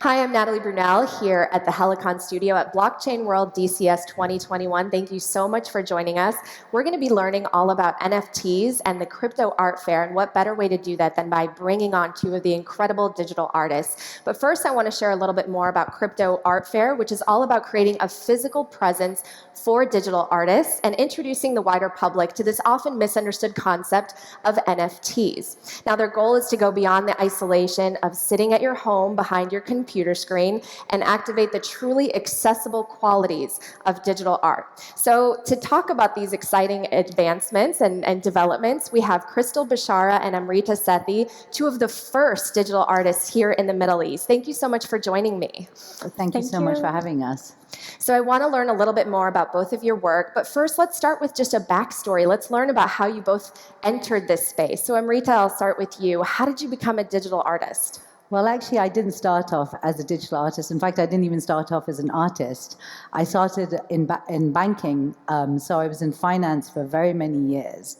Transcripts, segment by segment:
Hi, I'm Natalie Brunell here at the Helicon studio at Blockchain World DCS 2021. Thank you so much for joining us. We're going to be learning all about NFTs and the crypto art fair, and what better way to do that than by bringing on two of the incredible digital artists. But first, I want to share a little bit more about crypto art fair, which is all about creating a physical presence for digital artists and introducing the wider public to this often misunderstood concept of NFTs. Now, their goal is to go beyond the isolation of sitting at your home behind your computer screen and activate the truly accessible qualities of digital art. So to talk about these exciting advancements and developments, we have Kristel, Bechara, and Amrita, Sethi, two of the first digital artists here in the Middle East. Thank you so much for joining me. Thank you so much for having us. So I want to learn a little bit more about both of your work, but first let's start with just a backstory. Let's learn about how you both entered this space. So Amrita, I'll start with you. How did you become a digital artist? Well, actually, I didn't start off as a digital artist. In fact, I didn't even start off as an artist. I started in banking, so I was in finance for very many years.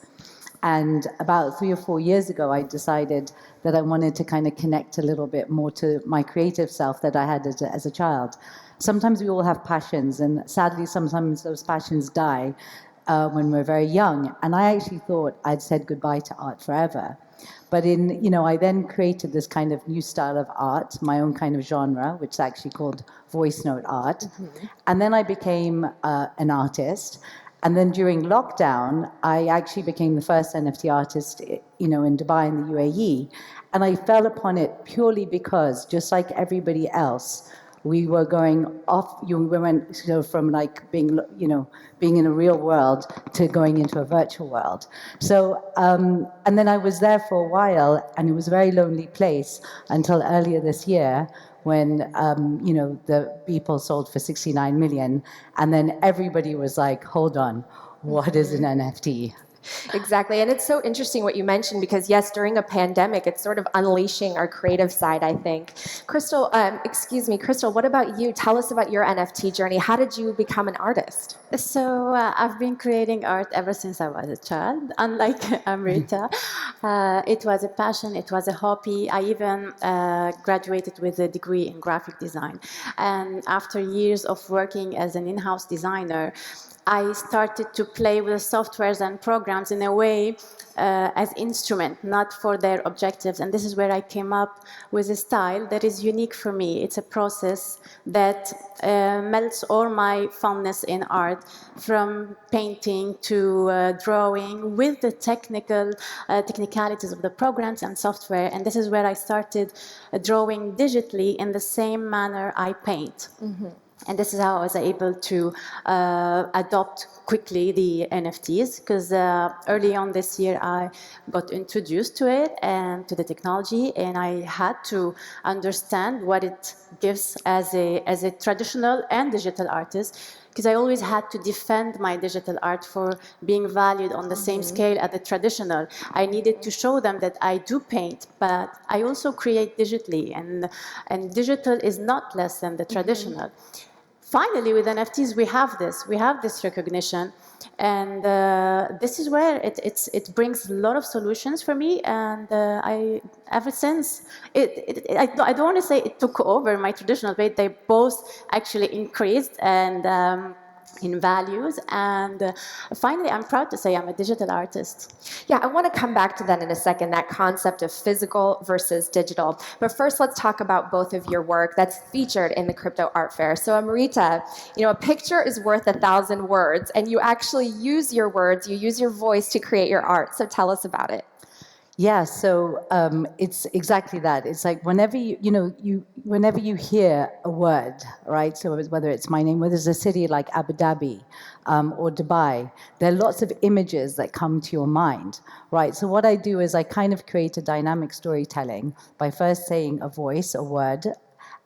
And about 3 or 4 years ago, I decided that I wanted to kind of connect a little bit more to my creative self that I had as a child. Sometimes we all have passions, and sadly, sometimes those passions die when we're very young. And I actually thought I'd said goodbye to art forever. But I then created this kind of new style of art, my own kind of genre, which is actually called voice note art. Mm-hmm. And then I became an artist. And then during lockdown, I actually became the first NFT artist, in Dubai in the UAE. And I fell upon it purely because, just like everybody else, we were going off. We went from like being in a real world to going into a virtual world. So, and then I was there for a while, and it was a very lonely place until earlier this year, when the people sold for 69 million, and then everybody was like, "Hold on, what is an NFT?" Exactly, and it's so interesting what you mentioned, because yes, during a pandemic, it's sort of unleashing our creative side, I think. Kristel, what about you? Tell us about your NFT journey. How did you become an artist? So I've been creating art ever since I was a child, unlike Amrita. It was a passion, it was a hobby. I even graduated with a degree in graphic design. And after years of working as an in-house designer, I started to play with softwares and programs in a way as instrument, not for their objectives. And this is where I came up with a style that is unique for me. It's a process that melts all my fondness in art, from painting to drawing, with the technicalities of the programs and software. And this is where I started drawing digitally in the same manner I paint. Mm-hmm. And this is how I was able to adopt quickly the NFTs, because early on this year I got introduced to it and to the technology, and I had to understand what it gives as a traditional and digital artist, because I always had to defend my digital art for being valued on the same scale as the traditional. I needed to show them that I do paint, but I also create digitally, and digital is not less than the traditional. Finally, with NFTs, we have this recognition, and this is where it brings a lot of solutions for me. And ever since, I don't want to say it took over my traditional way. They both actually increased and in values, and finally I'm proud to say I'm a digital artist. Yeah, I want to come back to that in a second, that concept of physical versus digital. But first, let's talk about both of your work that's featured in the Crypto Art Fair. So Amrita, a picture is worth 1,000 words, and you actually use your words, you use your voice to create your art. So tell us about it. Yeah, so it's exactly that. It's like whenever whenever you hear a word, right? So whether it's my name, whether it's a city like Abu Dhabi or Dubai, there are lots of images that come to your mind, right? So what I do is I kind of create a dynamic storytelling by first saying a voice, a word,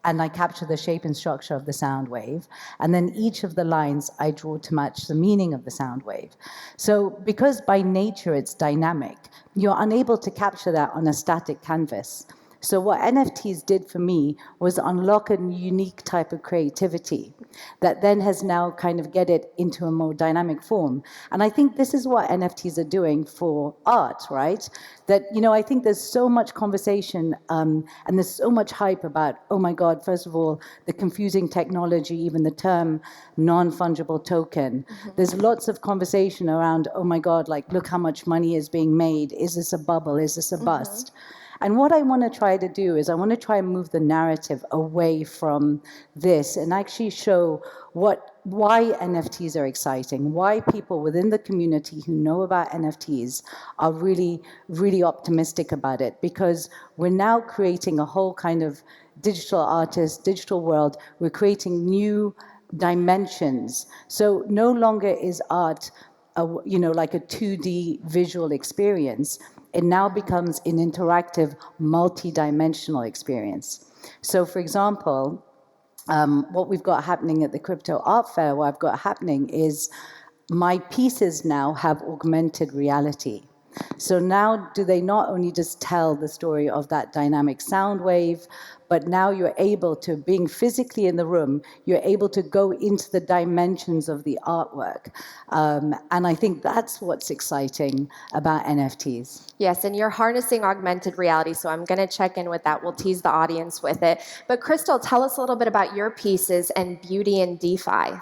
and I capture the shape and structure of the sound wave. And then each of the lines I draw to match the meaning of the sound wave. So because by nature it's dynamic, you're unable to capture that on a static canvas. So what NFTs did for me was unlock a unique type of creativity that then has now kind of get it into a more dynamic form. And I think this is what NFTs are doing for art, right? That, I think there's so much conversation and there's so much hype about, oh my God, first of all, the confusing technology, even the term non-fungible token. There's lots of conversation around, oh my God, like, look how much money is being made. Is this a bubble? Is this a bust? And what I want to try to do is I want to try and move the narrative away from this and actually show why NFTs are exciting, why people within the community who know about NFTs are really, really optimistic about it, because we're now creating a whole kind of digital artist, digital world. We're creating new dimensions. So no longer is art like a 2D visual experience. It now becomes an interactive, multi-dimensional experience. So, for example, what we've got happening at the Crypto Art Fair, what I've got happening is my pieces now have augmented reality. So now do they not only just tell the story of that dynamic sound wave, but now you're able to, being physically in the room, you're able to go into the dimensions of the artwork. And I think that's what's exciting about NFTs. Yes, and you're harnessing augmented reality, so I'm going to check in with that. We'll tease the audience with it. But Kristel, tell us a little bit about your pieces and beauty in DeFi.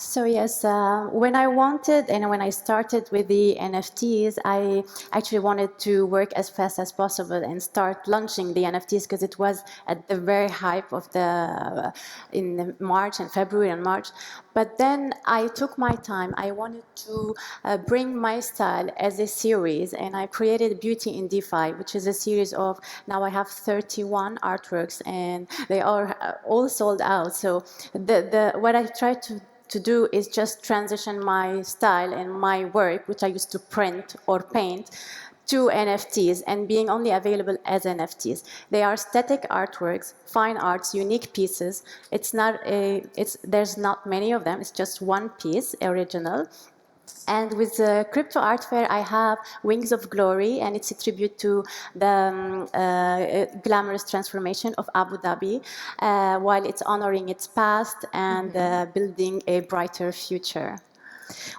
So yes, when I wanted and when I started with the NFTs, I actually wanted to work as fast as possible and start launching the NFTs because it was at the very hype of in March and February and March. But then I took my time. I wanted to bring my style as a series, and I created Beauty in DeFi, which is a series of, now I have 31 artworks, and they are all sold out. So what I tried to do is just transition my style and my work, which I used to print or paint, to NFTs and being only available as NFTs. They are static artworks, fine arts, unique pieces. There's not many of them. It's just one piece, original. And with the Crypto Art Fair, I have Wings of Glory, and it's a tribute to the glamorous transformation of Abu Dhabi, while it's honoring its past and building a brighter future.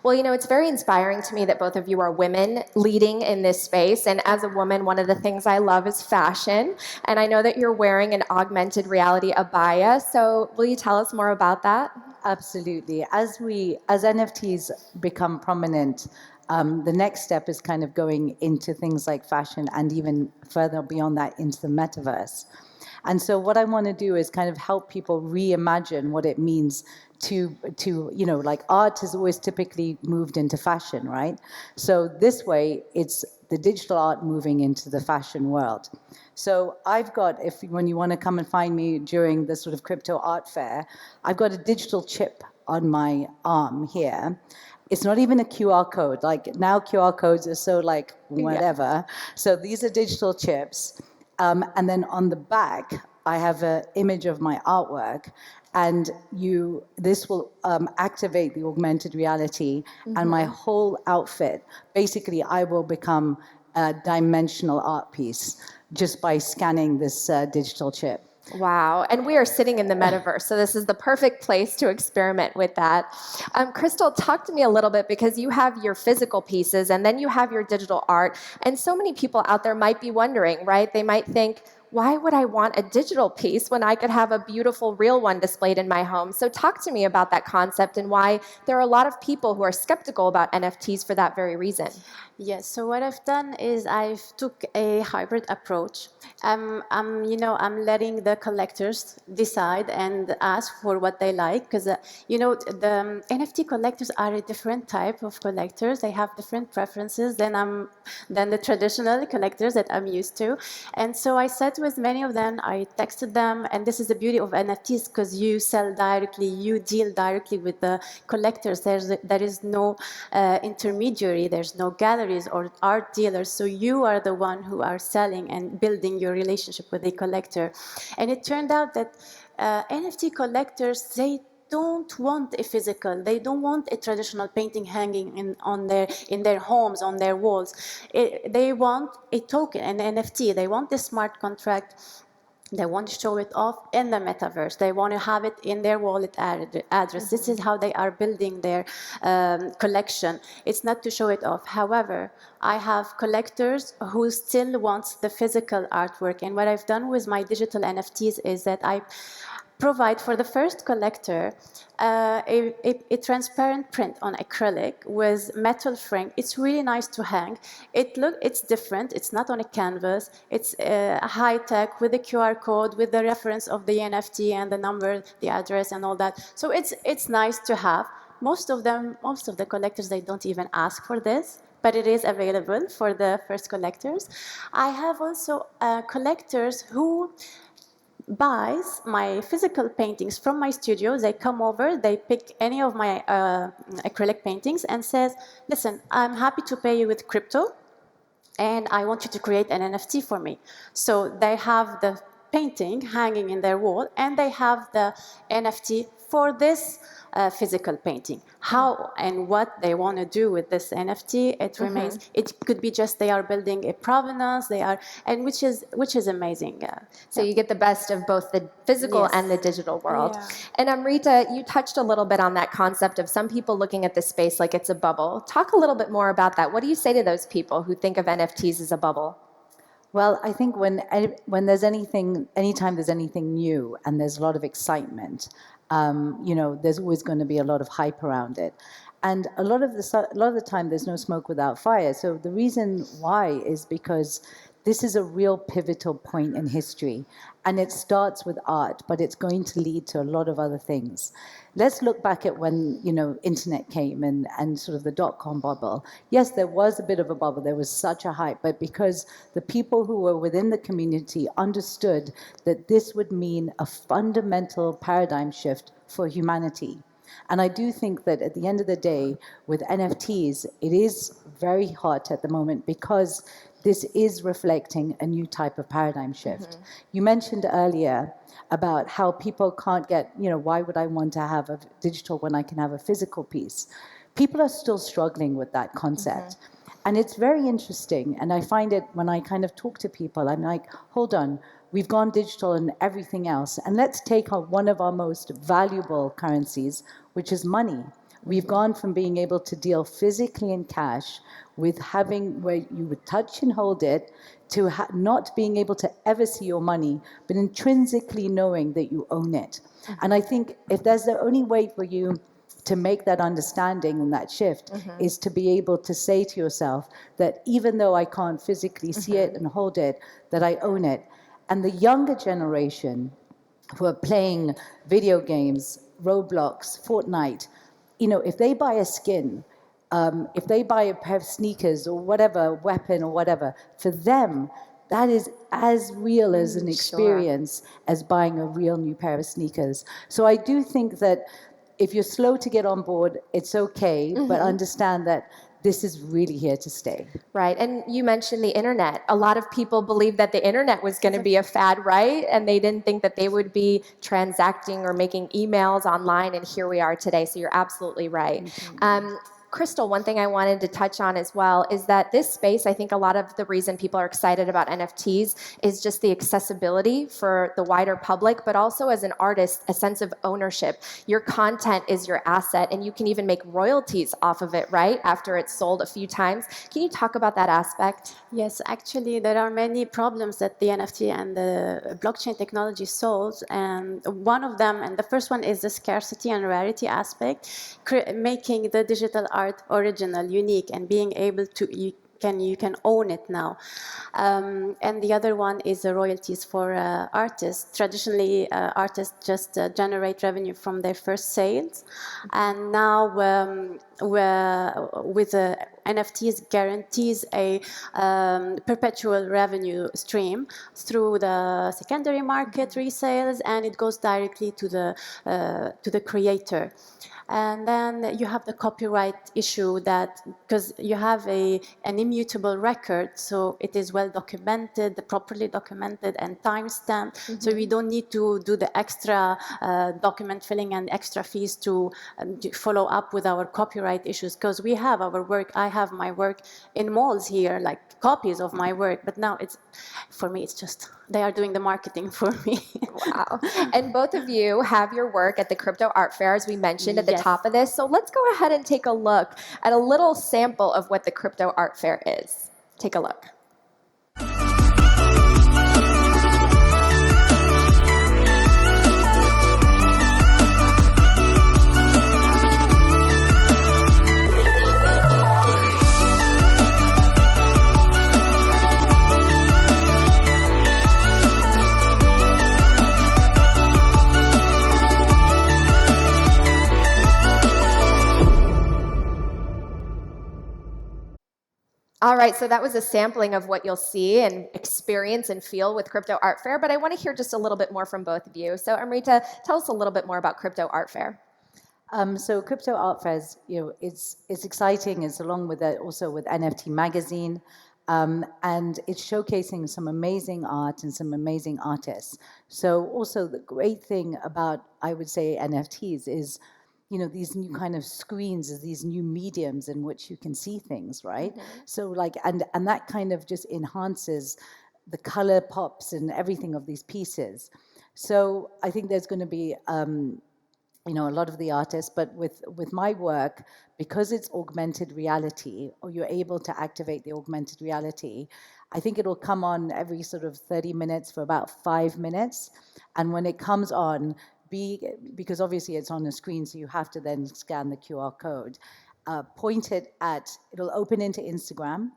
Well, it's very inspiring to me that both of you are women leading in this space. And as a woman, one of the things I love is fashion. And I know that you're wearing an augmented reality abaya. So will you tell us more about that? Absolutely. As NFTs become prominent, the next step is kind of going into things like fashion and even further beyond that into the metaverse. And so what I want to do is kind of help people reimagine what it means to like art has always typically moved into fashion, right? So this way, it's the digital art moving into the fashion world. So I've got, when you want to come and find me during the sort of Crypto Art Fair, I've got a digital chip on my arm here. It's not even a QR code. Like now QR codes are so like whatever. Yeah. So these are digital chips. And then on the back, I have an image of my artwork, and this will activate the augmented reality, and my whole outfit, basically, I will become a dimensional art piece just by scanning this digital chip. Wow. And we are sitting in the metaverse, so this is the perfect place to experiment with that. Kristel, talk to me a little bit, because you have your physical pieces and then you have your digital art. And so many people out there might be wondering, right? They might think, why would I want a digital piece when I could have a beautiful real one displayed in my home? So talk to me about that concept and why there are a lot of people who are skeptical about NFTs for that very reason. Yes, so what I've done is I've took a hybrid approach. I'm letting the collectors decide and ask for what they like, because the NFT collectors are a different type of collectors. They have different preferences than the traditional collectors that I'm used to. And so I sat with many of them. I texted them, and this is the beauty of NFTs, because you sell directly, you deal directly with the collectors. There is no intermediary. There's no gallery or art dealers, so you are the one who are selling and building your relationship with the collector. And it turned out that NFT collectors, they don't want a physical. They don't want a traditional painting hanging in their homes, on their walls. They want a token, an NFT. They want a smart contract They want to show it off in the metaverse. They want to have it in their wallet address. This is how they are building their collection. It's not to show it off. However, I have collectors who still want the physical artwork. And what I've done with my digital NFTs is that I provide for the first collector a transparent print on acrylic with metal frame. It's really nice to hang. It's different. It's not on a canvas. It's high tech with the QR code, with the reference of the NFT and the number, the address, and all that. So it's nice to have. Most of the collectors, they don't even ask for this, but it is available for the first collectors. I have also collectors who buys my physical paintings from my studio. They come over, they pick any of my acrylic paintings and says, listen, I'm happy to pay you with crypto and I want you to create an NFT for me. So they have the painting hanging in their wall and they have the NFT for this physical painting. How and what they want to do with this NFT, it remains. It could be just they are building a provenance. And which is amazing. So you get the best of both the physical Yes. and the digital world. Yeah. And Amrita, you touched a little bit on that concept of some people looking at this space like it's a bubble. Talk a little bit more about that. What do you say to those people who think of NFTs as a bubble? Well, I think when there's anytime there's anything new and there's a lot of excitement, there's always going to be a lot of hype around it. And a lot of the time, there's no smoke without fire. So the reason why is because this is a real pivotal point in history. And it starts with art, but it's going to lead to a lot of other things. Let's look back at when, internet came and sort of the dot-com bubble. Yes, there was a bit of a bubble. There was such a hype. But because the people who were within the community understood that this would mean a fundamental paradigm shift for humanity. And I do think that at the end of the day, with NFTs, it is very hot at the moment because this is reflecting a new type of paradigm shift. You mentioned earlier about how people can't get, why would I want to have a digital when I can have a physical piece? People are still struggling with that concept. And it's very interesting. And I find it when I kind of talk to people, I'm like, hold on, we've gone digital and everything else. And let's take one of our most valuable currencies, which is money. We've gone from being able to deal physically in cash with having where you would touch and hold it to not being able to ever see your money, but intrinsically knowing that you own it. And I think if there's the only way for you to make that understanding and that shift is to be able to say to yourself that even though I can't physically see it and hold it, that I own it. And the younger generation who are playing video games, Roblox, Fortnite, if they buy a skin, if they buy a pair of sneakers or whatever, weapon or whatever, for them, that is as real as an experience as buying a real new pair of sneakers. So I do think that if you're slow to get on board, it's okay, but understand that this is really here to stay. Right. And you mentioned the internet. A lot of people believed that the internet was going to be a fad, right? And they didn't think that they would be transacting or making emails online. And here we are today. So you're absolutely right. Kristel, one thing I wanted to touch on as well is that this space, I think a lot of the reason people are excited about NFTs is just the accessibility for the wider public, but also as an artist, a sense of ownership. Your content is your asset, and you can even make royalties off of it, right, after it's sold a few times. Can you talk about that aspect? Yes, actually, there are many problems that the NFT and the blockchain technology solves, and one of them, and the first one, is the scarcity and rarity aspect, making the digital art original, unique, and being able to you can own it now. And the other one is the royalties for artists. Traditionally, artists just generate revenue from their first sales, and now with NFTs guarantees a perpetual revenue stream through the secondary market resales, and it goes directly to the creator. And then you have the copyright issue that, because you have an immutable record, so it is well documented, properly documented and timestamped, so we don't need to do the extra document filling and extra fees to follow up with our copyright issues, because we have our work. I have my work in malls here, like copies of my work, but now for me, it's just, they are doing the marketing for me. Wow. And both of you have your work at the Crypto Art Fair, as we mentioned at the Yes. top of this. So let's go ahead and take a look at a little sample of what the Crypto Art Fair is. Take a look. All right, so that was a sampling of what you'll see and experience and feel with Crypto Art Fair, but I want to hear just a little bit more from both of you. So Amrita, tell us a little bit more about Crypto Art Fair. So Crypto Art Fairs, it's exciting. It's along with that also with NFT Magazine, and it's showcasing some amazing art and some amazing artists. So also the great thing about, I would say, NFTs is, these new kind of screens, these new mediums in which you can see things, right? So like, and that kind of just enhances the color pops and everything of these pieces. So I think there's going to be, a lot of the artists, but with my work, because it's augmented reality, or you're able to activate the augmented reality, I think it'll come on every sort of 30 minutes for about 5 minutes. And when it comes on, because obviously it's on a screen, so you have to then scan the QR code, it'll open into Instagram,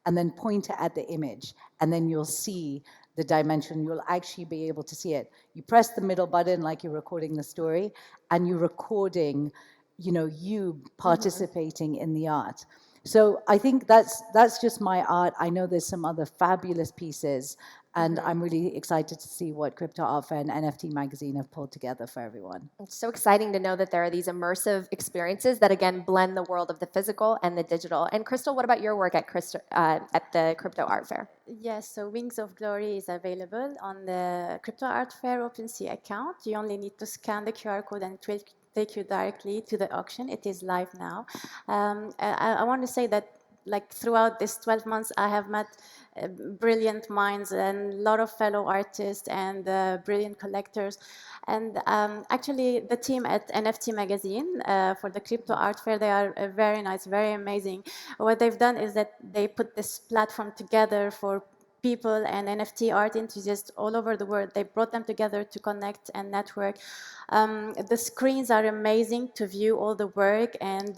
and then point it at the image, and then you'll see the dimension. You'll actually be able to see it. You press the middle button like you're recording the story, and you're recording, you participating in the art. So I think that's just my art. I know there's some other fabulous pieces, and I'm really excited to see what Crypto Art Fair and NFT Magazine have pulled together for everyone. It's so exciting to know that there are these immersive experiences that, again, blend the world of the physical and the digital. And Kristel, what about your work at the Crypto Art Fair? Yes, so Wings of Glory is available on the Crypto Art Fair OpenSea account. You only need to scan the QR code and it will take you directly to the auction. It is live now. I want to say that, like, throughout this 12 months, I have met brilliant minds and a lot of fellow artists and brilliant collectors. And actually, the team at NFT Magazine for the Crypto Art Fair, they are very nice, very amazing. What they've done is that they put this platform together for people and NFT art enthusiasts all over the world. They brought them together to connect and network. The screens are amazing to view all the work, and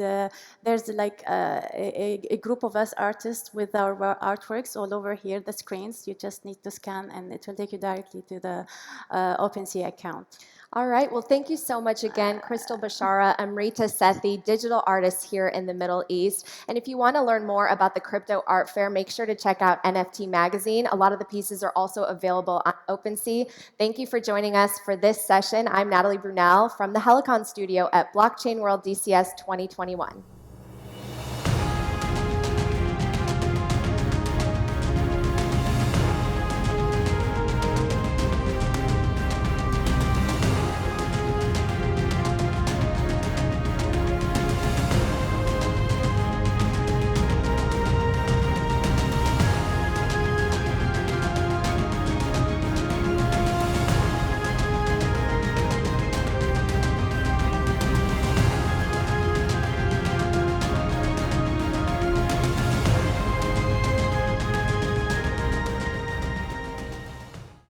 there's like a group of us artists with our artworks all over here, the screens. You just need to scan and it will take you directly to the OpenSea account. All right. Well, thank you so much again, Kristel, Bechara, Amrita, Sethi, digital artists here in the Middle East. And if you want to learn more about the Crypto Art Fair, make sure to check out NFT Magazine. A lot of the pieces are also available on OpenSea. Thank you for joining us for this session. I'm Natalie Brunell from the Helicon studio at Blockchain World DCS 2021.